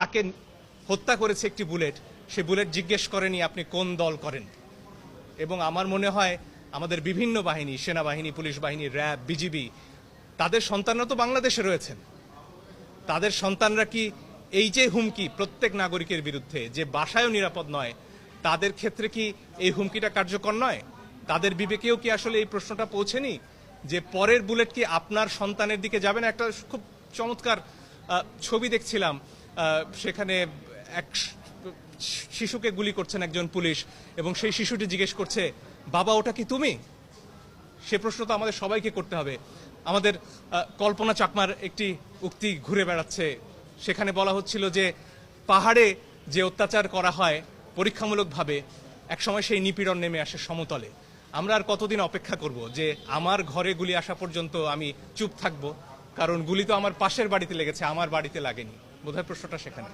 তাকে হত্যা করেছে একটি বুলেট, সে বুলেট জিজ্ঞেস করেনি আপনি কোন দল করেন। এবং আমার মনে হয় আমাদের বিভিন্ন বাহিনী, সেনাবাহিনী, পুলিশ বাহিনী, র্যাব, বিজিবি, তাদের সন্তানরা তো বাংলাদেশে রয়েছেন। তাদের সন্তানরা কি এই যে হুমকি প্রত্যেক নাগরিকের বিরুদ্ধে, যে বাসায়ও নিরাপদ নয়, তাদের ক্ষেত্রে কি এই হুমকিটা কার্যকর নয়? তাদের বিবেকেও কি আসলে এই প্রশ্নটা পৌঁছেনি যে পরের বুলেট কি আপনার সন্তানের দিকে যাবে না? একটা খুব চমৎকার ছবি দেখছিলাম, সেখানে এক শিশুকে গুলি করছেন একজন পুলিশ এবং সেই শিশুটি জিজ্ঞেস করছে, বাবা ওটা কি তুমি? সে প্রশ্ন তো আমাদের সবাইকে করতে হবে। আমাদের কল্পনা চাকমার একটি উক্তি ঘুরে বেড়াচ্ছে, সেখানে বলা হচ্ছিল যে পাহাড়ে যে অত্যাচার করা হয় পরীক্ষামূলকভাবে, একসময় সেই নিপীড়ন নেমে আসে সমতলে। আমরা আর কতদিন অপেক্ষা করব যে আমার ঘরে গুলি আসা পর্যন্ত আমি চুপ থাকব? কারণ গুলি তো আমার পাশের বাড়িতে লেগেছে, আমার বাড়িতে লাগেনি। বোধহয় প্রশ্নটা সেখানে।